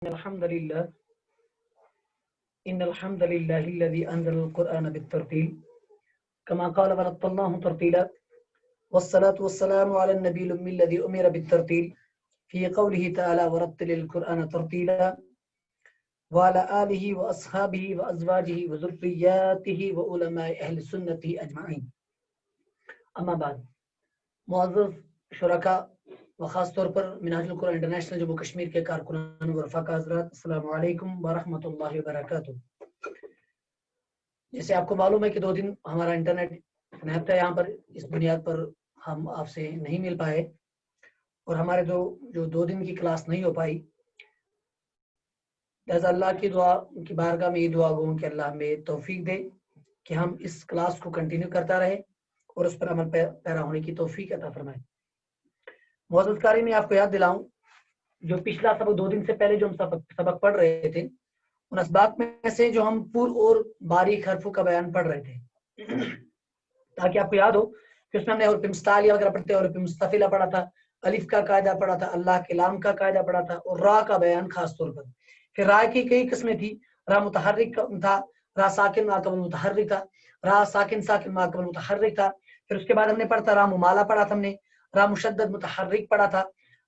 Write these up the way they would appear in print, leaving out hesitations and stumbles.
الحمد لله إن الحمد لله الذي أنزل القرآن بالترتيل كما قال ونطلناه ترتيلا والصلاة والسلام على النبي الأمي الذي أمر بالترتيل في قوله تعالى ورتل القرآن ترتيلا وعلى آله وأصحابه وأزواجه وذرياته وعلماء أهل السنة أجمعين. أما بعد، معزز شرکا و خاص طور پر منہاج القرآن انٹرنیشنل جموں کشمیر کے کارکنان و رفقا حضرات، السلام علیکم ورحمۃ اللہ وبرکاتہ. جیسے آپ کو معلوم ہے کہ 2 دن ہمارا انٹرنیٹ کنیکٹ ہے یہاں پر، اس بنیاد پر ہم آپ سے نہیں مل پائے اور ہمارے جو 2 دن کی کلاس نہیں ہو پائی. لہٰذا اللہ کی دعا کی بارگاہ میں یہ دعا گوں کہ اللہ ہمیں توفیق دے کہ ہم اس کلاس کو کنٹینیو کرتا رہے اور اس پر عمل پیرا ہونے کی توفیق عطا فرمائے. معزز قاری میں آپ کو یاد دلاؤں، جو پچھلا سبق 2 دن سے پہلے جو ہم سبق پڑھ رہے تھے، ان اسباق میں سے جو ہم پور اور باریک حرفوں کا بیان پڑھ رہے تھے، تاکہ آپ کو یاد ہو کہ اس میں ہم نے حروف مستعلیہ وغیرہ پڑھتے حروف مستفیلہ پڑھا تھا، الف کا قاعدہ پڑھا تھا، اللہ کے لام کا قاعدہ پڑھا تھا اور را کا بیان خاص طور پر. پھر را کی کئی قسمیں تھی، را متحرک تھا، را ساکن ما قبل متحرک تھا، را ساکن ساکن ما قبل متحرک تھا. پھر اس کے بعد ہم نے پڑھا تھا را ممالہ پڑھا تھا، ہم نے را مشدد متحرک پڑھا تھا،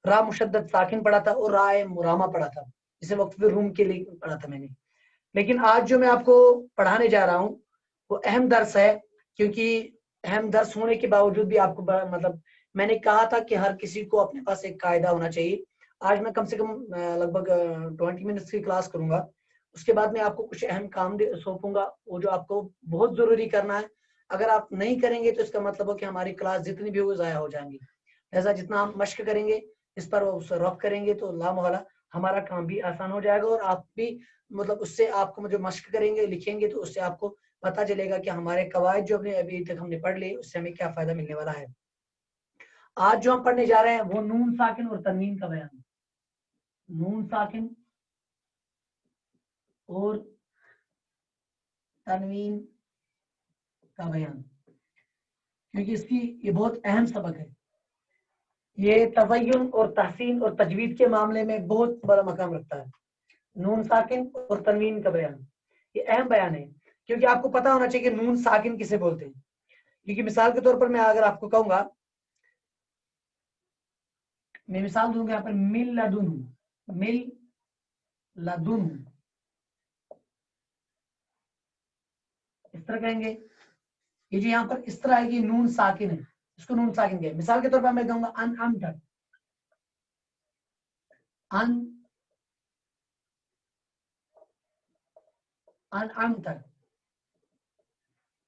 را مشدد ساکن پڑھا تھا اور را مرامہ پڑھا تھا، جسے وقت روم کے لیے پڑھا تھا میں نے. لیکن آج جو میں آپ کو پڑھانے جا رہا ہوں وہ اہم درس ہے، کیونکہ اہم درس ہونے کے باوجود بھی آپ کو مطلب میں نے کہا تھا کہ ہر کسی کو اپنے پاس ایک قاعدہ ہونا چاہیے. آج میں کم سے کم لگ بھگ 20 منٹس کی کلاس کروں گا. اس کے بعد میں آپ کو کچھ اہم کام سونپوں گا، وہ جو آپ کو بہت ضروری کرنا ہے. اگر آپ نہیں کریں گے تو اس کا مطلب ہو کہ ہماری کلاس جتنی بھی وہ ضائع ہو جائیں گی. لہٰذا جتنا ہم مشق کریں گے اس پر رخ کریں گے تو لا محالہ ہمارا کام بھی آسان ہو جائے گا، اور آپ بھی مطلب اس سے آپ کو جو مشق کریں گے لکھیں گے تو اس سے آپ کو پتہ چلے گا کہ ہمارے قواعد جو ابھی تک ہم نے پڑھ لی اس سے ہمیں کیا فائدہ ملنے والا ہے. آج جو ہم پڑھنے جا رہے ہیں وہ نون ساکن اور تنوین کا بیان. نون ساکن اور تنوین کا بیان، کیونکہ اس کی یہ بہت اہم سبق ہے. یہ تزین اور تحسین اور تجوید کے معاملے میں بہت بڑا مقام رکھتا ہے. نون ساکن اور تنوین کا بیان یہ اہم بیان ہے، کیونکہ آپ کو پتا ہونا چاہیے کہ نون ساکن کسے بولتے ہیں. کیونکہ مثال کے طور پر میں اگر آپ کو کہوں گا، میں مثال دوں گا یہاں پر مل لدن اس طرح کہیں گے. یہ جو یہاں پر اس طرح ہے کہ نون ساکن ہے، اس کو نون ساکن کہے. مثال کے طور پر میں کہوں گا ان امتر، ان امتر.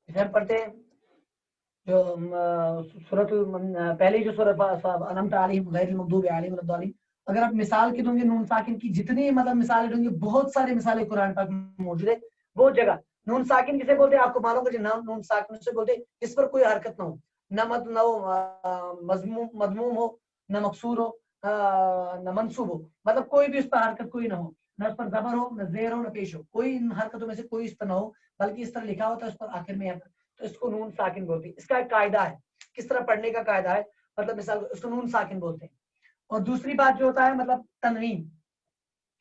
اسے ہم پڑھتے ہیں جو سورۃ پہلی جو سورۃ انعمت علیہم غیر المغضوب علیہم ولا الضالین، اگر آپ مثال کی دوں گے نون ساکن کی جتنی مطلب مثالیں دوں گے، بہت ساری مثالیں قرآن پاک میں موجود ہے. بہت جگہ نون ساکن کسے بولتے ہیں آپ کو معلوم ہے کہ نون ساکن سے بولتے ہیں جس پر کوئی حرکت نہ ہو، نہ مضموم ہو، نہ مقصور ہو، نہ منصوب ہو. مطلب کوئی بھی اس پر حرکت کوئی نہ ہو، نہ اس پر زبر ہو، نہ زیر ہو، نہ پیش ہو. کوئی ان حرکتوں میں سے کوئی اس پر نہ ہو، بلکہ اس طرح لکھا ہوتا ہے اس پر آخر میں یہاں پر، تو اس کو نون ساکن بولتے ہیں. اس کا ایک قاعدہ ہے، کس طرح پڑھنے کا قاعدہ ہے. مطلب مثال اس کو نون ساکن بولتے ہیں. اور دوسری بات جو ہوتا ہے مطلب تنوین،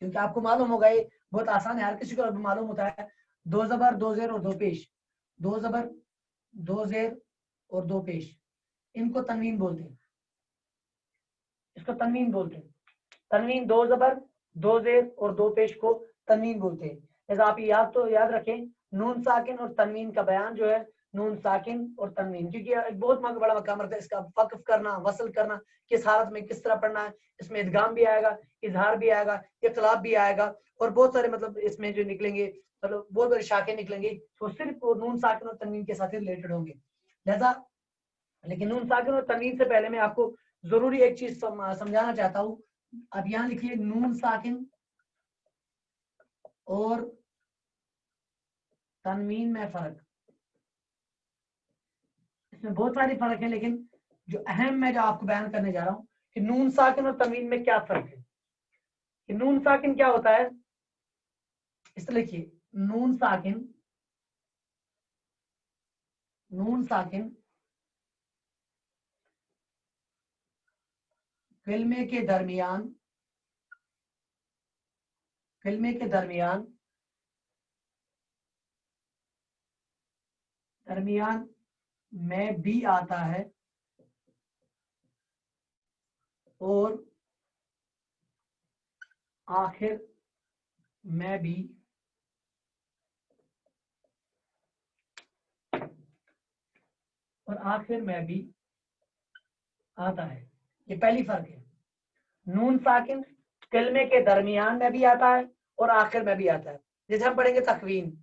کیونکہ آپ کو معلوم ہوگا یہ بہت آسان ہے، ہر کسی کو معلوم ہوتا ہے. 2 زبر 2 زیر اور 2 پیش، 2 زبر 2 زیر اور 2 پیش، ان کو تنوین بولتے ہیں. اس کو تنوین بولتے ہیں. تنوین 2 زبر 2 زیر اور 2 پیش کو تنوین بولتے ہیں. لہٰذا آپ یاد رکھیں نون ساکن اور تنوین کا بیان جو ہے نون ساکن اور تنوین، کیونکہ ایک بہت بڑا مقام رکھتا ہے اس کا وقف کرنا، وصل کرنا، کس حالت میں کس طرح پڑھنا ہے. اس میں ادغام بھی آئے گا، اظہار بھی آئے گا، اقلاب بھی آئے گا، اور بہت سارے مطلب اس میں جو نکلیں گے مطلب بہت بڑی شاخیں نکلیں گی، تو صرف نون ساکن اور تنوین کے ساتھ ریلیٹڈ ہوں گے. لہذا لیکن نون ساکن اور تنوین سے پہلے میں آپ کو ضروری ایک چیز سمجھانا چاہتا ہوں. اب یہاں لکھیے نون ساکن اور تنوین میں فرق. اس میں بہت ساری فرق ہیں، لیکن جو اہم میں جو آپ کو بیان کرنے جا رہا ہوں کہ نون ساکن اور تنوین میں کیا فرق ہے. کہ نون ساکن کیا ہوتا ہے، اس طرح لکھیے نون ساکن کلمے کے درمیان کلمے کے درمیان میں بھی آتا ہے اور آخر میں بھی آتا ہے. یہ پہلی فرق ہے. نون ساکن کلمے کے درمیان میں بھی آتا ہے اور آخر میں بھی آتا ہے. جیسے ہم پڑھیں گے تکوین،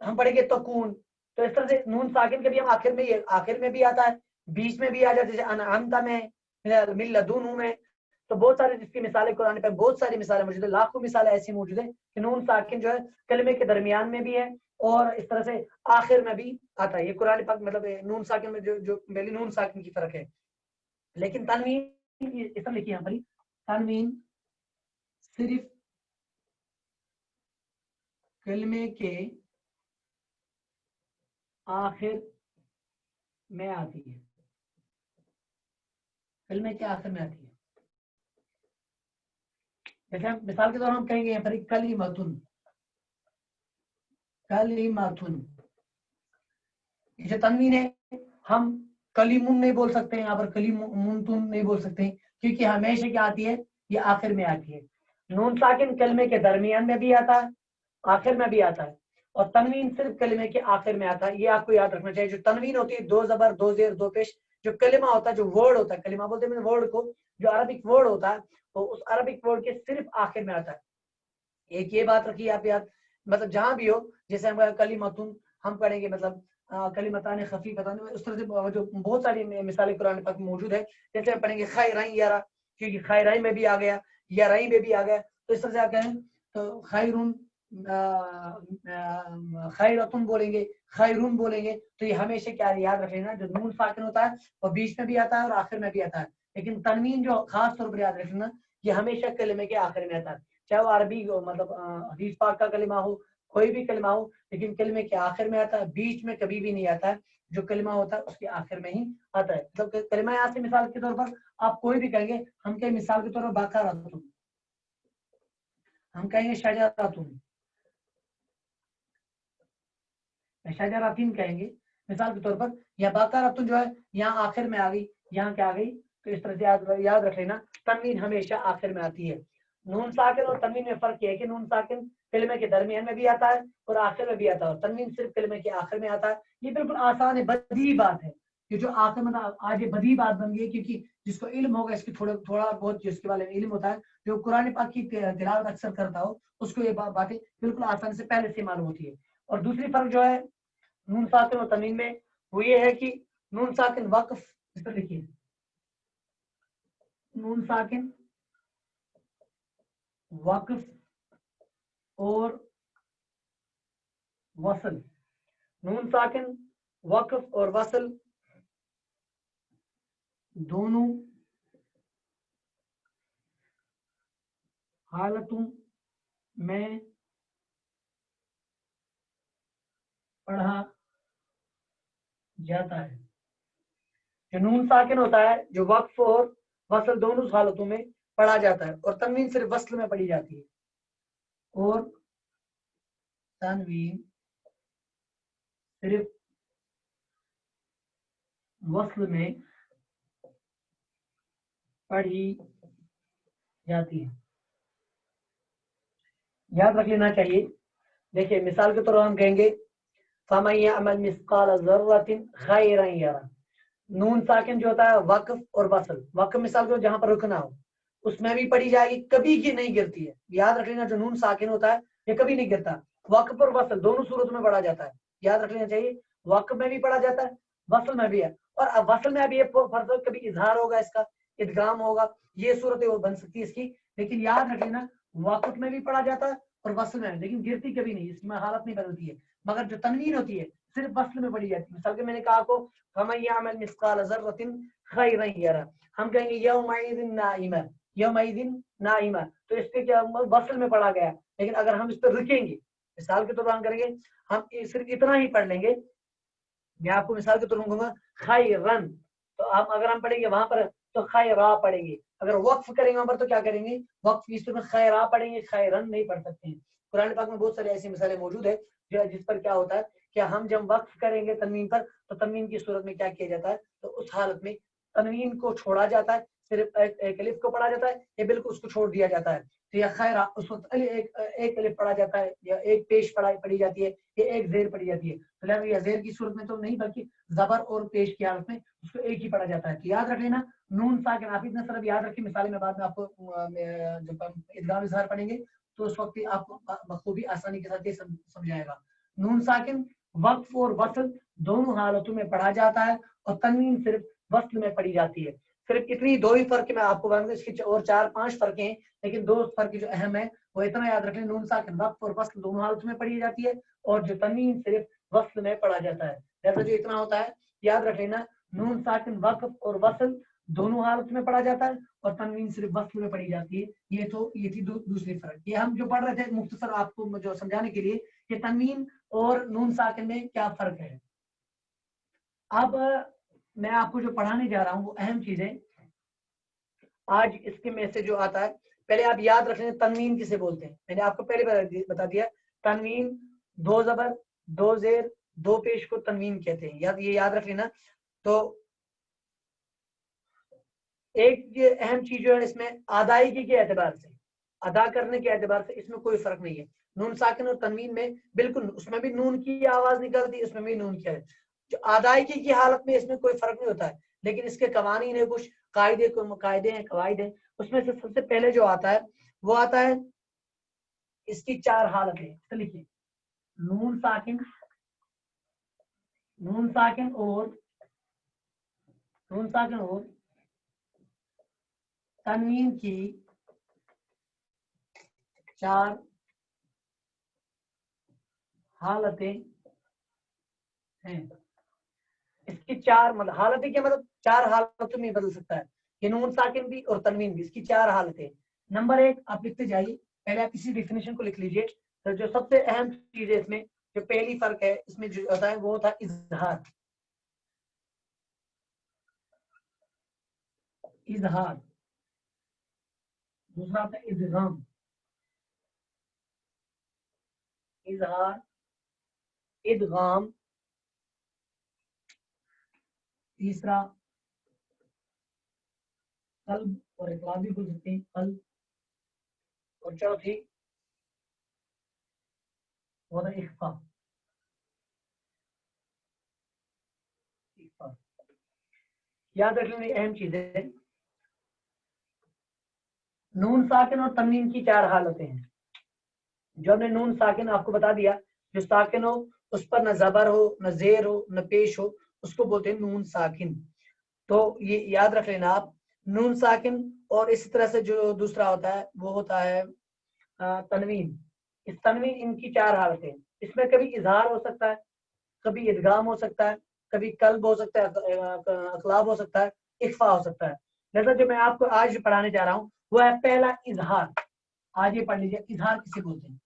ہم پڑھیں گے تکون، تو اس طرح سے نون ساکن کے بھی ہم آخر میں بھی آتا ہے، بیچ میں بھی آ جاتا ہے. جیسے انعمت میں، من لدن میں، تو بہت سارے جس کی مثالیں قرآن پہ بہت ساری مثالیں موجود ہیں، لاکھوں مثالیں ایسی موجود ہیں کہ نون ساکن جو ہے کلمے کے درمیان میں بھی ہے اور اس طرح سے آخر میں بھی آتا ہے. یہ قرآن پاک مطلب نون ساکن میں جو پہلی نون ساکن کی فرق ہے. لیکن تنوین اس طرح لکھی یہاں پر، تنوین صرف کلمے کے آخر میں آتی ہے، کلمے کے آخر میں آتی ہے. جیسے ہم مثال کے طور پر ہم کہیں گے یہاں پر کلیمتن، کلیمتن یہ جو تنوین ہے ہم کلیمن نہیں بول سکتے، یہاں پر کلیمنتن نہیں بول سکتے کیونکہ ہمیشہ کیا آتی ہے، یہ آخر میں آتی ہے. نون ساکن کلمے کے درمیان میں بھی آتا ہے، آخر میں بھی آتا ہے، اور تنوین صرف کلمے کے آخر میں آتا ہے. یہ آپ کو یاد رکھنا چاہیے. جو تنوین ہوتی ہے، دو زبر، دو زیر، دو پیش، جو کلمہ ہوتا ہے، جو ورڈ ہوتا ہے، کلمہ بولتے ہیں ورڈ کو، جو عربک ورڈ ہوتا ہے تو اس عربک ورڈ کے صرف آخر میں آتا ہے. ایک یہ بات رکھیے آپ یاد، مطلب جہاں بھی ہو، جیسے ہم کلیمتن ہم پڑھیں گے مطلب کلمتان خفیفتان، اس طرح سے جو بہت ساری مثالیں قرآن پاک میں موجود ہے. جیسے ہم پڑھیں گے خیرین یرا، کیونکہ خیرین میں بھی آ گیا، یرین میں بھی آ گیا، تو اس طرح سے آپ کہیں تو خیرون خیرتن بولیں گے، خیرون بولیں گے. تو یہ ہمیشہ کیا یاد رکھ لینا، جو نون ساکن ہوتا ہے وہ بیچ میں بھی آتا ہے اور آخر میں بھی آتا ہے. لیکن تنوین جو خاص طور پر یاد رکھنا، یہ ہمیشہ کلمے کے آخر میں آتا ہے، چاہے وہ عربی ہو، مطلب حدیث پاک کا کلمہ ہو، کوئی بھی کلمہ ہو، لیکن کلمے کے آخر میں آتا ہے، بیچ میں کبھی بھی نہیں آتا ہے. جو کلمہ ہوتا ہے اس کے آخر میں ہی آتا ہے. مطلب کلمہ یہاں سے مثال کے طور پر آپ کوئی بھی کہیں گے، ہم کہیں مثال کے طور پر باقاراتن، ہم کہیں گے شجراتن، شجراتن کہیں گے مثال کے طور پر، یا باقاراتن جو ہے یہاں آخر میں آ گئی، یہاں کیا آ گئی. تو اس طرح سے یاد رکھ لینا، تنوین ہمیشہ آخر میں آتی ہے. نون ساکن اور تنوین میں فرق یہ ہے کہ نون ساکن کلمے کے درمیان میں بھی آتا ہے اور آخر میں بھی آتا ہے، اور تنوین صرف کلمے کے آخر میں آتا ہے. یہ بالکل آسان ہے، بدیہی بات ہے. یہ جو آخر میں آج یہ بدیہی بات بن گئی، کیونکہ جس کو علم ہوگا، اس کی تھوڑا بہت جس کے بارے میں علم ہوتا ہے، جو قرآن پاک کی تلاوت اکثر کرتا ہو، اس کو یہ باتیں بالکل آسانی سے پہلے سے معلوم ہوتی ہے. اور دوسری فرق جو ہے نون ساکن اور تنوین میں، وہ یہ ہے کہ نون ساکن وقف، اس پر لکھیے، نون ساکن وقف اور وصل، نون ساکن وقف اور وصل دونوں حالتوں میں پڑھا جاتا ہے. جو نون ساکن ہوتا ہے، جو وقف اور وصل دونوں حالتوں میں پڑھا جاتا ہے، اور تنوین صرف وصل میں پڑھی جاتی ہے، اور تنوین صرف وصل میں پڑھی جاتی ہے. یاد رکھ لینا چاہیے. دیکھیے مثال کے طور پر ہم کہیں گے فَمَن يَعْمَلْ مِثْقَالَ ذَرَّةٍ خَيْرًا يَرَهُ. نون ساکن جو ہوتا ہے وقف اور وصل، وقف مثال کو جہاں پر رکنا ہو اس میں بھی پڑھی جائے گی، کبھی یہ نہیں گرتی ہے. یاد رکھ لینا، جو نون ساکن ہوتا ہے یہ کبھی نہیں گرتا. وقف اور وصل دونوں صورتوں میں پڑھا جاتا ہے، یاد رکھ لینا چاہیے. وقف میں بھی پڑھا جاتا ہے، وصل میں بھی ہے. اور اب وصل میں بھی فرض کبھی اظہار ہوگا، اس کا ادغام ہوگا، یہ صورت وہ بن سکتی ہے اس کی. لیکن یاد رکھ لینا وقف میں بھی پڑھا جاتا ہے اور وصل میں، لیکن گرتی کبھی نہیں، اس میں حالت نہیں بدلتی ہے. مگر جو تنوین ہوتی ہے صرف وصل میں پڑھی جاتی ہے. مثال کے میں نے کہا آپ کو فَمَن يَعْمَلْ مِثْقَالَ ذَرَّةٍ خَيْرًا يَرَهُ، ہم کہیں گے يَوْمَئِذٍ نَائِمَةٌ، يَوْمَئِذٍ نَائِمَةٌ، تو اس پہ کیا وصل میں پڑھا گیا. لیکن اگر ہم اس پہ رکیں گے، مثال کے طور پر ہم کریں گے، ہم صرف اتنا ہی پڑھ لیں گے. میں آپ کو مثال کے طور پر کہوں گا خیرن، تو آپ اگر ہم پڑھیں گے وہاں پر تو خیرا پڑھیں گے. اگر وقف کریں گے وہاں پر تو کیا کریں گے؟ وقف کی صورت میں خیرا پڑھیں گے, خیرن نہیں پڑھ سکتے ہیں. قرآن پاک میں بہت سارے ایسی مثالیں موجود ہے جس پر کیا ہوتا ہے کہ ہم جب وقف کریں گے تنوین پر تو تنوین کی صورت میں کیا کیا جاتا ہے, تو اس حالت میں تنوین کو چھوڑا جاتا ہے, صرف ایک الف کو پڑھا جاتا ہے یا بالکل اس کو چھوڑ دیا جاتا ہے. تو یا خیرا اس وقت ایک الف پڑھا جاتا ہے یا ایک پیش پڑھی جاتی ہے یا ایک زیر پڑھی جاتی ہے. تو یا زیر کی صورت میں تو نہیں بلکہ زبر اور پیش کی حالت میں اس کو ایک ہی پڑھا جاتا ہے. تو یاد رکھ لینا نون ساکن, آپ اتنا صرف یاد رکھیں, مثالیں میں بعد میں آپ کو جب ہم ادغام اظہار پڑھیں گے تو اس وقت آپ کو بخوبی آسانی کے ساتھ یہ سمجھائے گا. نون ساکن وقف اور وصل دونوں حالتوں میں پڑھا جاتا ہے اور تنوین صرف وصل میں پڑھی جاتی ہے. صرف اتنی دو ہی فرق میں آپ کو بتاؤں گا, اس کی اور 4-5 فرق ہیں لیکن دو فرق جو اہم ہے وہ اتنا یاد رکھ لیں, نون ساکن وقف اور وصل دونوں حالتوں میں پڑھی جاتی ہے اور جو تنوین صرف وصل میں پڑھا جاتا ہے. جیسا جو اتنا ہوتا ہے یاد رکھ لینا, نون ساکن وقف اور وصل دونوں حالت میں پڑھا جاتا ہے اور تنوین صرف وصل میں پڑھی جاتی ہے. یہ تھی دوسری فرق. یہ ہم جو پڑھ رہے تھے مختصر آپ کو جو سمجھانے کے لیے کہ تنوین اور نون ساکن میں کیا فرق ہے. اب میں آپ کو جو پڑھانے جا رہا ہوں وہ اہم چیزیں آج اس کے میں سے جو آتا ہے, پہلے آپ یاد رکھ لیں تنوین کسے بولتے ہیں. میں نے آپ کو پہلے بتا دیا, تنوین 2 زبر 2 زیر 2 پیش کو تنوین کہتے ہیں. یہ یاد رکھ لینا. تو ایک یہ اہم چیز جو ہے اس میں ادائیگی کے اعتبار سے, ادا کرنے کے اعتبار سے اس میں کوئی فرق نہیں ہے. نون ساکن اور تنوین میں بالکل اس میں بھی نون کی آواز نکلتی, اس میں بھی نون کی ہے. جو ادائیگی کی حالت میں اس میں کوئی فرق نہیں ہوتا ہے, لیکن اس کے قوانین ہے, کچھ قاعدے ہیں, قواعد ہیں. اس میں سے سب سے پہلے جو آتا ہے وہ آتا ہے اس کی 4 حالتیں. لکھیے نون ساکن اور تنوین کی 4 حالتیں ہیں. اس کی 4 مطلب حالتیں کیا, مطلب 4 حالتوں میں بدل سکتا ہے یہ نون ساکن بھی اور تنوین بھی. اس کی 4 حالتیں. نمبر 1 آپ لکھتے جائیے, پہلے آپ اسی ڈیفینیشن کو لکھ لیجئے. تو جو سب سے اہم چیز ہے اس میں, جو پہلی فرق ہے اس میں جو ہوتا ہے وہ ہوتا ہے اظہار. دوسرا ہوتا ہے ادغام. ادغام. تیسرا قلب اور اقلاب بھی بول سکتے ہیں, قلب. اور چوتھی وہ ہے اخفا. یاد رکھنے اہم چیز ہے, نون ساکن اور تنوین کی 4 حالتیں ہیں. جو ہم نے نون ساکن آپ کو بتا دیا, جو ساکن ہو اس پر نہ زبر ہو نہ زیر ہو نہ پیش ہو, اس کو بولتے ہیں نون ساکن. تو یہ یاد رکھ لینا آپ, نون ساکن. اور اسی طرح سے جو دوسرا ہوتا ہے وہ ہوتا ہے تنوین. اس تنوین ان کی 4 حالتیں. اس میں کبھی اظہار ہو سکتا ہے, کبھی ادغام ہو سکتا ہے, کبھی قلب ہو سکتا ہے, اقلاب ہو سکتا ہے, اخفا ہو سکتا ہے. جیسا جو میں آپ کو آج پڑھانے جا رہا ہوں وہ ہے پہلا اظہار. آج یہ پڑھ لیجیے, اظہار کسے بولتے ہیں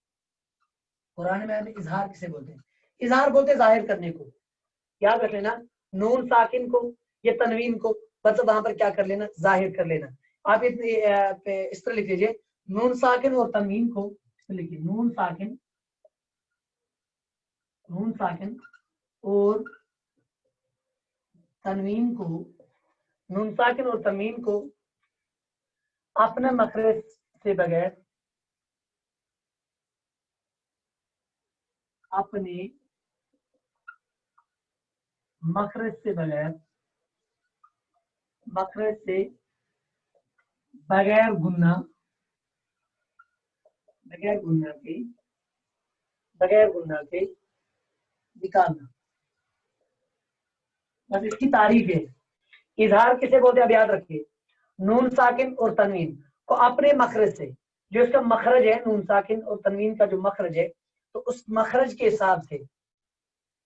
قرآن میں, اظہار کسے بولتے ہیں؟ اظہار بولتے ہیں ظاہر کرنے کو. یاد رکھ لینا نون ساکن کو یا تنوین کو مطلب وہاں پر کیا کر لینا, ظاہر کر لینا. آپ اس طرح لکھ لیجیے, نون ساکن اور تنوین کو لکھیے, نون ساکن اور تنوین کو اپنے مخرج سے بغیر بغیر گننا کے نکالنا. بس اس کی تعریف ہے. اظہار کسے بولتے ہیں اب یاد رکھیے, نون ساکن اور تنوین کو اپنے مخرج سے, جو اس کا مخرج ہے نون ساکن اور تنوین کا جو مخرج ہے, تو اس مخرج کے حساب سے,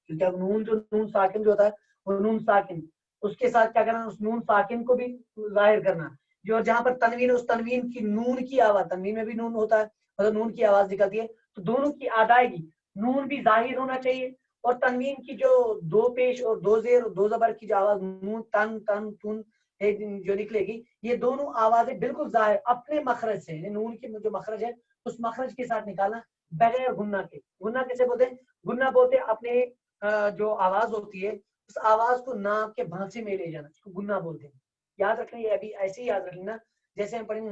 کیونکہ اب نون ساکن جو ہوتا ہے وہ نون ساکن, اس کے ساتھ کیا کرنا, اس نون ساکن کو بھی ظاہر کرنا. جو جہاں پر تنوین, اس تنوین کی نون کی آواز, تنوین میں بھی نون ہوتا ہے مطلب نون کی آواز نکلتی ہے, تو دونوں کی ادائیگی, نون بھی ظاہر ہونا چاہیے اور تنوین کی جو 2 پیش اور 2 زیر اور 2 زبر کی جو آواز نون تن تن تن جو نکلے گی یہ دونوں آوازیں بالکل ظاہر اپنے مخرج سے، نون کی جو مخرج ہے اس مخرج کے ساتھ نکالنا بغیر گننا کے. گننا کیسے بولتے ہیں؟ گننا بولتے ہیں اپنے جو آواز ہوتی ہے اس آواز کو ناک کے بھانسے میں لے جانا، اس کو گننا بولتے ہیں. یاد رکھنا یہ ابھی ایسے ہی یاد رکھ لینا جیسے ہم پڑھیں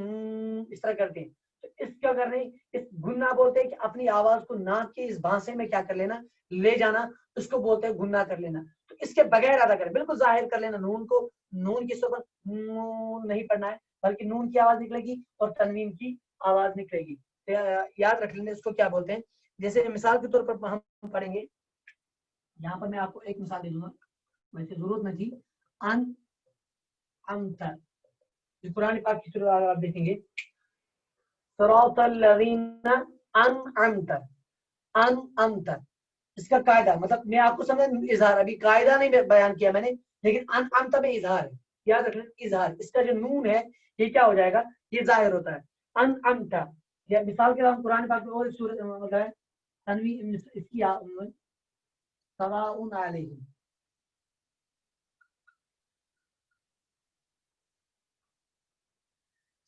اس طرح کرتے ہیں. تو اس کیا کر رہے ہیں، اس گننا بولتے ہیں کہ اپنی آواز کو ناک کے اس بھانسے میں کیا کر لینا، لے جانا، اس کو بولتے ہیں گننا کر لینا. تو اس کے بغیر ادا کریں، بالکل ظاہر کر لینا نون کو. نون کے اوپر نون نہیں پڑھنا ہے بلکہ نون کی آواز نکلے گی اور تنوین کی آواز نکلے گی. یاد رکھ لینا اس کو کیا بولتے ہیں. جیسے مثال کے طور پر ہم پڑھیں گے، یہاں پر میں آپ کو ایک مثال دے دوں گا، ویسے ضرورت نہ تھی. ان امت، قرآن پاک کی صورت آپ دیکھیں گے، صراط الذین انعمت، انعمت، اس کا قاعدہ مطلب میں آپ کو سمجھا اظہار، ابھی قاعدہ نہیں بیان کیا میں نے، لیکن انعمت میں اظہار ہے. یاد رکھنا اظہار، اس کا جو نون ہے یہ کیا ہو جائے گا، یہ ظاہر ہوتا ہے. انعمت، یا مثال کے طور قرآن پاک میں اور سورۃ ہے تنوین، اس کی سواء علیہم،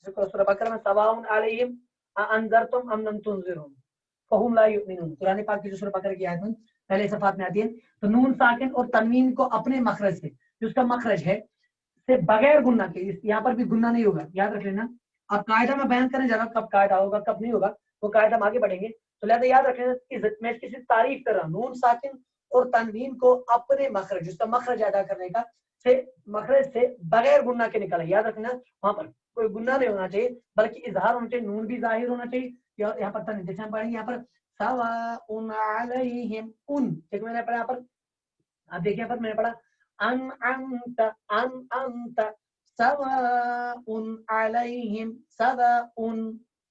سورہ بقرہ میں سواء علیہم انذرتم ام لم تنذرہم فہم لا یؤمنون. قرآن پاک کی جو سورہ بقرہ کی آیت میں پہلے صفحات میں آتی ہے. تو نون ساکن اور تنوین کو اپنے مخرج سے، جو اس کا مخرج ہے سے بغیر گننا کے، یہاں پر بھی گننا نہیں ہوگا، یاد رکھ لینا. اب قاعدہ میں بیان کرنے جا رہا ہوں، کب قاعدہ ہوگا کب نہیں ہوگا وہ قاعدہ ہم آگے بڑھیں گے. تو لہٰذا یاد رکھ لینا میں کسی تعریف کر رہا ہوں، نون ساکن اور تنوین کو اپنے مخرج، اس کا مخرج ادا کرنے کا سے مخرج سے بغیر گننا کے نکالا. یاد رکھنا وہاں پر کوئی گننا نہیں ہونا چاہیے بلکہ اظہار ہونا چاہیے، نون بھی ظاہر ہونا چاہیے. یہاں پر تنوین جیسے ہم پڑھیں گے یہاں پر سواء علیہم ان، دیکھو میں نے پڑھا یہاں پر، آپ دیکھیں پر میں نے پڑھا انعمت، انعمت سواء علیہم سواء،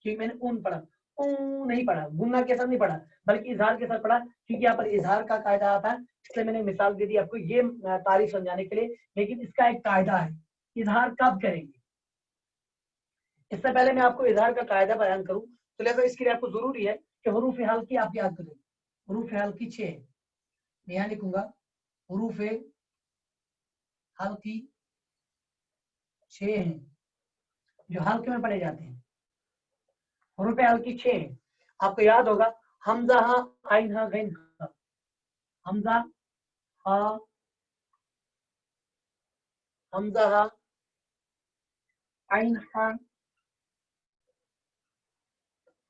کیونکہ میں نے اون پڑھا، اون نہیں پڑھا، گننا کے ساتھ نہیں پڑھا بلکہ اظہار کے ساتھ پڑھا، کیونکہ یہاں پر اظہار کا قاعدہ آتا ہے. اس لیے میں نے مثال دے دی آپ کو یہ تعریف سمجھانے کے لیے، لیکن اس کا ایک قاعدہ ہے. اظہار کب کریں گے، اس سے پہلے میں آپ کو اظہار کا قاعدہ بیان کروں تو لہٰذا اس کے لیے آپ کو ضروری ہے کہ حروف حلقی آپ یاد کریں. حروف حلقی 6 ہے، میں یہاں لکھوں گا حروف حلقی 6 ہیں جو حلقے میں پڑھے جاتے ہیں. حروف حلقی 6 ہیں، آپ کو یاد ہوگا حمزہ ہا عین ہا غین ہا، حمزہ ہا، حمزہ ہا عین ہا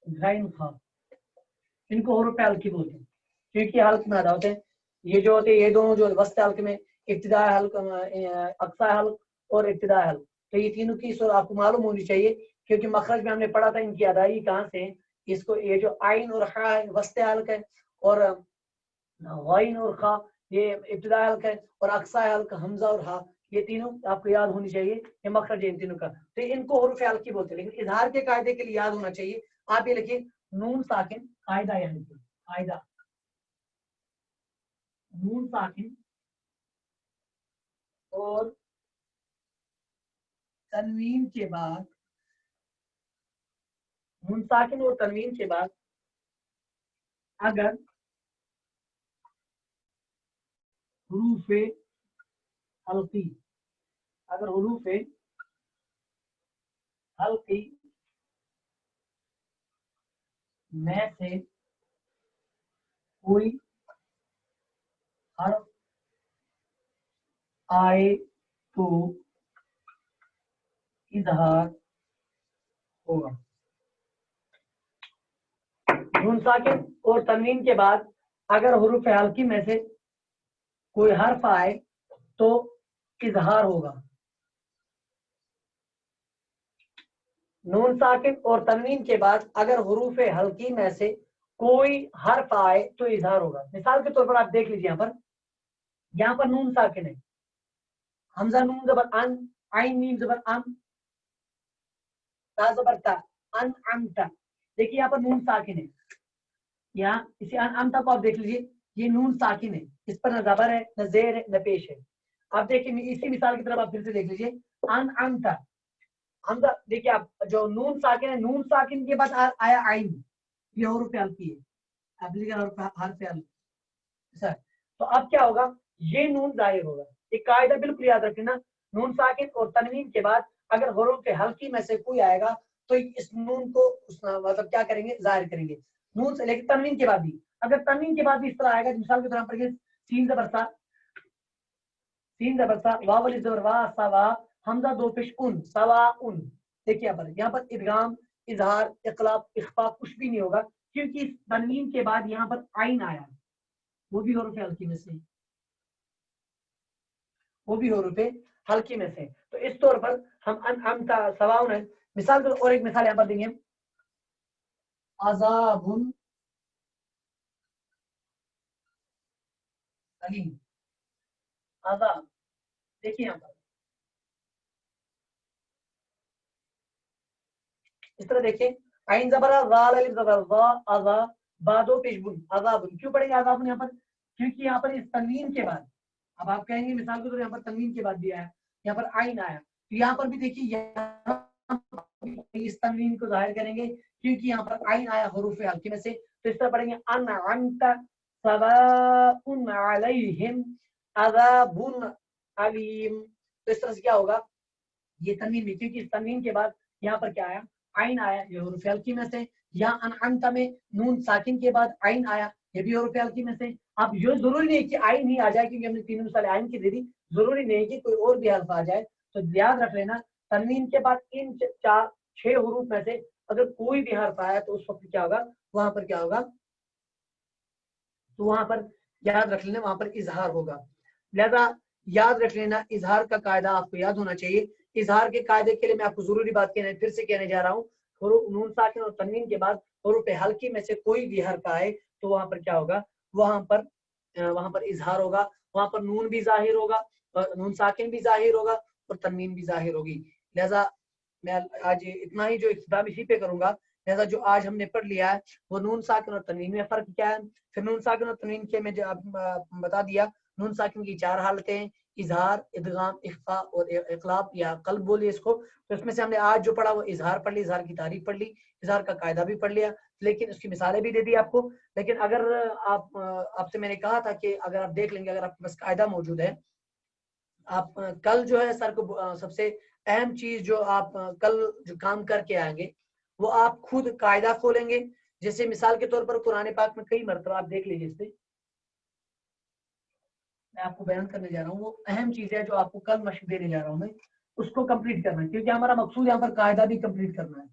غین ہا، ان کو حروف حلقی بولتے ہیں کیونکہ حلق میں ادا ہوتے ہیں. یہ جو ہوتے ہیں یہ دونوں جو وسط حلق میں ابتدائی حلق، اقصی حلق اور ابتدائی حلق، تو یہ تینوں کی صورت آپ کو معلوم ہونی چاہیے کیونکہ مخرج میں ہم نے پڑھا تھا ان کی ادائیگی کہاں سے. اس کو یہ جو عین اور خا ہے وسط حلق ہے، اور غین اور خا یہ ابتدائی حلق ہے، اور اقصی حلق حمزہ اور ہا یہ تینوں آپ کو یاد ہونی چاہیے، یہ مخرج ہے ان تینوں کا. تو ان کو حروف حلقی بولتے ہیں. لیکن اظہار کے قاعدے کے لیے یاد ہونا چاہیے، آپ یہ لکھیے نون ساکن قاعدہ، یعنی قاعدہ نون ساکن اور تنوین کے بعد، نون ساکن اور تنوین کے بعد اگر حروف حلقی، اگر حروف حلقی میں سے کوئی حرف آئے تو اظہار ہوگا. نون ساکن اور تنوین کے بعد اگر حروف حلقی میں سے کوئی حرف آئے تو اظہار ہوگا. نون ساکن اور تنوین کے بعد اگر حروف حلقی میں سے کوئی حرف آئے تو اظہار ہوگا. مثال کے طور پر آپ دیکھ لیجیے یہاں پر نون ساکن ہے، حمزہ نون زبر ان، عین میم زبر ام، تا زبر تا، ان امتا. دیکھیے یہاں پر نون ساکن ہے، یہاں اسی ان امتا کو آپ دیکھ لیجیے، یہ نون ساکن ہے، اس پر نہ زبر ہے نہ زیر ہے نہ پیش ہے. آپ دیکھیے اسی مثال کی طرف آپ پھر سے دیکھ لیجیے ان امتا، حمزہ دیکھیے آپ جو نون ساکن ہے، نون ساکن کے بعد آیا عین، یہ حروف حلقی ہے، آپ لکھ حرف حلقی سر. تو اب کیا ہوگا، یہ نون ظاہر ہوگا. ایک قاعدہ بالکل یاد رکھنا، نون ساکن اور تنوین کے بعد اگر حروف حلقی میں سے کوئی آئے گا تو اس نون کو مطلب کیا کریں گے، ظاہر کریں گے نون سے. لیکن تنوین کے بعد بھی، اگر تنوین کے بعد بھی اس طرح آئے گا، مثال کے طور پر سین زبر سا، سین زبر سا، واو الف زبر وا، سوا، حمزہ دو پیش ان، سوا ان. دیکھیے یہاں پر ادغام، اظہار، اقلاب، اخفا کچھ بھی نہیں ہوگا، کیونکہ اس تنوین کے بعد یہاں پر عین آیا، وہ بھی حروف حلقی میں سے، وہ بھی حروف حلقی میں سے. تو اس طور پر ہم سواؤن ہے. مثال اور ایک مثال یہاں پر دیں گے، عذاب علیم، عذاب. دیکھیے یہاں پر اس طرح دیکھیں، عین زبر زال الف زبر ذا، عذاب، بادو پیش بن، عذاب. کیوں پڑھیں گے عذاب یہاں پر؟ کیونکہ یہاں پر اس تنوین کے بعد، اب آپ کہیں گے مثال کے طور پر یہاں پر تنوین کے بعد بھی آیا، یہاں پر عین آیا، تو یہاں پر بھی دیکھیے اس تنوین کو ظاہر کریں گے کیونکہ یہاں پر عین آیا حروف حلقی میں سے. تو اس طرح پڑھیں گے انعمت سواء علیہم عذاب علیم. تو اس طرح سے کیا ہوگا، یہ تنوین میں، کیونکہ اس تنوین کے بعد یہاں پر کیا آیا، عین آیا، یہ حروف حلقی میں سے. یا انعمت میں نون ساکن کے بعد عین آیا، یہ بھی حروف حلقی میں سے. اب یہ ضروری نہیں کہ عین ہی آ جائے، کیونکہ ہم نے تینوں مثال عین کی دے دی، ضروری نہیں کہ کوئی اور بھی حرف آ جائے. تو یاد رکھ لینا تنوین کے بعد ان چھ حروف میں سے اگر کوئی بھی حرف آیا تو اس وقت کیا ہوگا، وہاں پر کیا ہوگا، تو وہاں پر یاد رکھ لینا وہاں پر اظہار ہوگا. لہذا یاد رکھ لینا اظہار کا قاعدہ آپ کو یاد ہونا چاہیے. اظہار کے قاعدے کے لیے میں آپ کو ضروری بات پھر سے کہنے جا رہا ہوں، حروف نون ساکن اور تنوین کے بعد حروف حلقی میں سے کوئی بھی حرف آئے تو وہاں پر کیا ہوگا، وہاں پر اظہار ہوگا، وہاں پر نون بھی ظاہر ہوگا، نون ساکن بھی ظاہر ہوگا اور تنوین بھی ظاہر ہوگی. لہذا میں آج اتنا ہی جو اختتام اسی پہ کروں گا. لہذا جو آج ہم نے پڑھ لیا ہے وہ نون ساکن اور تنوین میں فرق کیا ہے. پھر نون ساکن اور تنوین کے میں جو بتا دیا، نون ساکن کی 4 حالتیں ہیں، اظہار، ادغام، اخفا اور اقلاب یا قلب بولیے اس کو. تو اس میں سے ہم نے آج جو پڑھا وہ اظہار پڑھ لی، اظہار کی تعریف پڑھ لی، اظہار کا قاعدہ بھی پڑھ لیا، لیکن اس کی مثالیں بھی دے دی آپ کو. لیکن اگر آپ سے میں نے کہا تھا کہ اگر آپ دیکھ لیں گے، اگر آپ کے پاس قاعدہ موجود ہے، آپ کل جو ہے سر کو سب سے اہم چیز جو آپ کل جو کام کر کے آئیں گے وہ آپ خود قاعدہ کھولیں گے. جیسے مثال کے طور پر قرآن پاک میں کئی مرتبہ آپ دیکھ لیجیے، اس سے میں آپ کو بیان کرنے جا رہا ہوں، وہ اہم چیز ہے جو آپ کو کل مشق دینے جا رہا ہوں میں، اس کو کمپلیٹ کرنا ہے، کیونکہ ہمارا مقصود یہاں پر قاعدہ بھی کمپلیٹ کرنا ہے.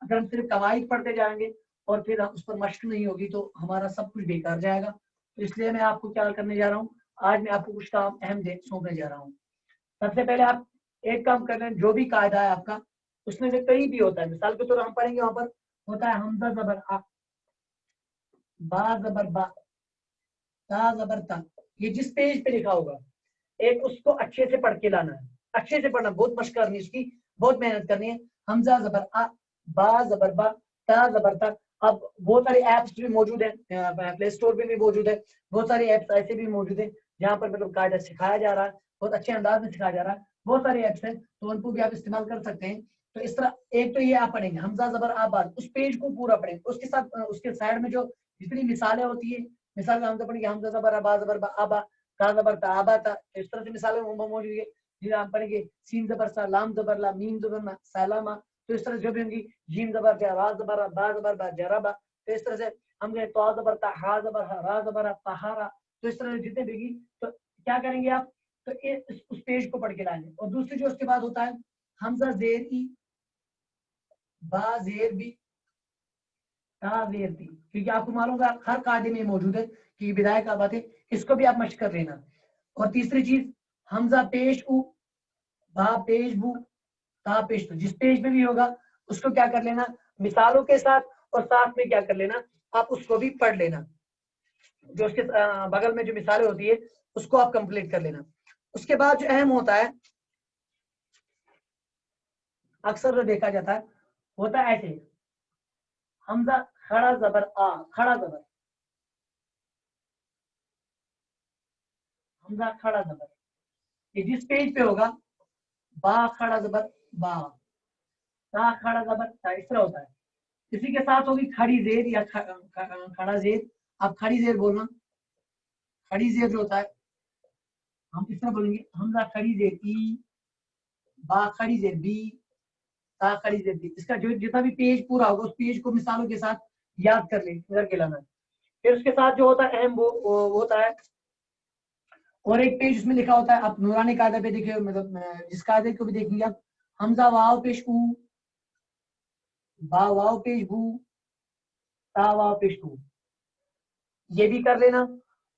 اگر ہم صرف قواعد پڑھتے جائیں گے اور پھر اس پر مشق نہیں ہوگی تو ہمارا سب کچھ بیکار جائے گا. تو اس لیے میں آپ کو کیا کرنے جا رہا ہوں، آج میں آپ کو کچھ کام اہم سونپنے جا رہا ہوں. سب سے پہلے آپ ایک کام کر لیں، جو بھی قاعدہ ہے آپ کا اس میں سے کہیں بھی ہوتا ہے، مثال کے طور پر ہم پڑھیں گے وہاں پر ہوتا ہے حمزہ زبر آ، با زبر با، تا زبر تا. یہ جس پیج پہ لکھا ہوگا ایک اس کو اچھے سے پڑھ کے لانا ہے، اچھے سے پڑھنا، بہت مشق کرنی ہے، اس کی بہت محنت کرنی ہے. حمزہ زبر آ، با زبر با، تا زبر تا. اب بہت سارے ایپس بھی موجود ہیں، پلے اسٹور پہ بھی موجود ہے، بہت سارے ایپس ایسے بھی موجود ہیں جہاں پر مطلب قاعدہ سکھایا جا رہا ہے، بہت اچھے انداز میں سکھایا جا رہا ہے. بہت سارے ایپس ہیں تو ان کو بھی آپ استعمال کر سکتے ہیں. تو اس طرح ایک تو یہ آپ پڑھیں گے حمزہ زبر آباد، اس پیج کو پورا پڑھیں گے، اس کے ساتھ اس کے سائڈ میں جو جتنی مثالیں ہوتی ہیں، مثال حمزہ پڑھیں گے حمزہ زبر آبا زبر با آبا، تا زبر تا آبا تا. اس طرح سے مثالیں موجود ہے. جی آپ پڑھیں گے سین زبر سا، لام زبر لا، میم زبر نا، سالاما. تو اس طرح جو بھی ہوں گی جیم زبر جا، را زبر با زبر با، جرابا. تو اس طرح سے ہم گئے تو زبر تا، ہا زبر ہا، را زبر طہارا. تو اس طرح جتنے بھی گی تو کیا کریں گے آپ، تو اس پیج کو پڑھ کے لائیں گے. اور دوسری جو اس کے بعد ہوتا ہے حمزہ زیر ای، با زیر بی، تا زیر تی. کیونکہ آپ کو معلوم ہوگا ہر قاعدے میں موجود ہے کہ یہ بدایہ کا بات ہے، اس کو بھی آپ مشق کر لینا. اور تیسری چیز حمزہ پیش او، با پیش بو، تا پیش تو. جس پیج میں بھی ہوگا اس کو کیا کر لینا مثالوں کے ساتھ، اور ساتھ میں کیا کر لینا آپ اس کو بھی پڑھ لینا. جو اس کے بغل میں جو مثالیں ہوتی ہے اس کو آپ کمپلیٹ کر لینا. اس کے بعد جو اہم ہوتا ہے، اکثر جو دیکھا جاتا ہے ہوتا ہے ایسے، حمزہ کھڑا زبر آ، کھڑا زبر، حمزہ کھڑا زبر، یہ جس پیج پہ ہوگا با کھڑا زبر با، تا کھڑا زبر تا. اس طرح ہوتا ہے. اسی کے ساتھ ہوگی کھڑی زیر یا کھڑا زیر. آپ کھڑی زیر بولنا، کھڑی زیر جو ہوتا ہے ہم اس طرح بولیں گے حمزہ کھڑی زیر ای، با کھڑی زیر بی تا کھڑی زیر بی. اس کا جو جتنا بھی پیج پورا ہوگا اس پیج کو مثالوں کے ساتھ یاد کر لیں ادھر کے لانا. پھر اس کے ساتھ جو ہوتا ہے اہم وہ ہوتا ہے اور ایک پیج اس میں لکھا ہوتا ہے. آپ نورانی قاعدہ پہ دیکھیں مطلب جس قاعدے کو بھی دیکھیں گے آپ حمزہ واو پیش او با واو پیش بو تا واو پیش تو یہ بھی کر لینا.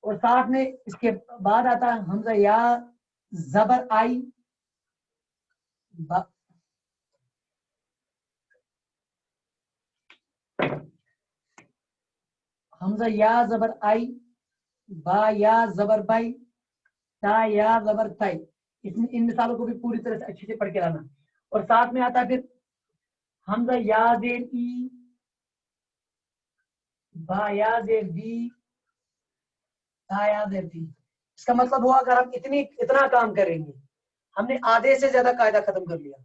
اور ساتھ میں اس کے بعد آتا ہے حمزہ یا زبر آئی حمزہ یا زبر آئی با یا زبر بائی تا یا زبر تائی. ان مثالوں کو بھی پوری طرح سے اچھے سے پڑھ کے لانا. اور ساتھ میں آتا ہے پھر حمزہ یا زیر ای با یا زیر بی تا یا زیر بی. اس کا مطلب ہوا اگر ہم اتنا کام کریں گے ہم نے آدھے سے زیادہ قاعدہ ختم کر لیا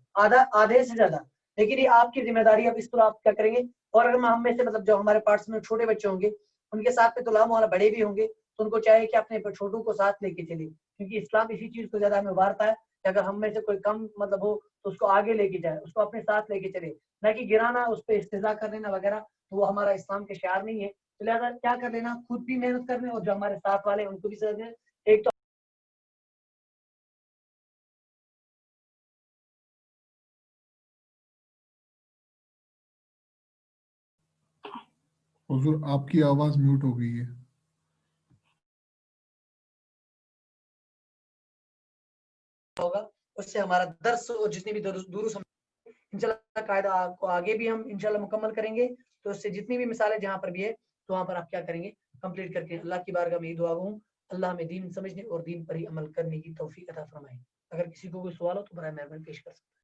آدھے سے زیادہ. لیکن یہ آپ کی ذمہ داری. اب اس طرح آپ کیا کریں گے. اور اگر ہم میں سے مطلب جو ہمارے پارٹس میں چھوٹے بچے ہوں گے ان کے ساتھ میں تو لام والا بڑے بھی ہوں گے تو ان کو چاہیے کہ اپنے چھوٹوں کو ساتھ لے کے چلے کیونکہ اسلام اسی چیز کو زیادہ ہمیں ابھارتا ہے کہ اگر ہم میں سے کوئی کم مطلب ہو تو اس کو آگے لے کے جائے اس کو اپنے ساتھ لے کے چلے نہ کہ گرانا اس پہ استضاء کر لینا وغیرہ. تو وہ ہمارا اسلام کے شعار نہیں ہے. تو لہٰذا کیا کر لینا خود بھی محنت کرنے اور جو ہمارے ساتھ والے ان کو بھی سمجھنا. ایک تو حضور آپ کی آواز میوٹ ہو گئی ہے. ہوگا اس سے ہمارا درس اور جتنی بھی دروس انشاءاللہ قاعدہ آپ کو آگے بھی ہم انشاءاللہ مکمل کریں گے. تو اس سے جتنی بھی مثالیں جہاں پر بھی ہے تو وہاں پر آپ کیا کریں گے کمپلیٹ کر کے. اللہ کی بارگاہ میں یہ دعا ہوں اللہ ہمیں دین سمجھنے اور دین پر ہی عمل کرنے کی توفیق عطا فرمائے. اگر کسی کو کوئی سوال ہو تو برائے مہربانی پیش کر سکتے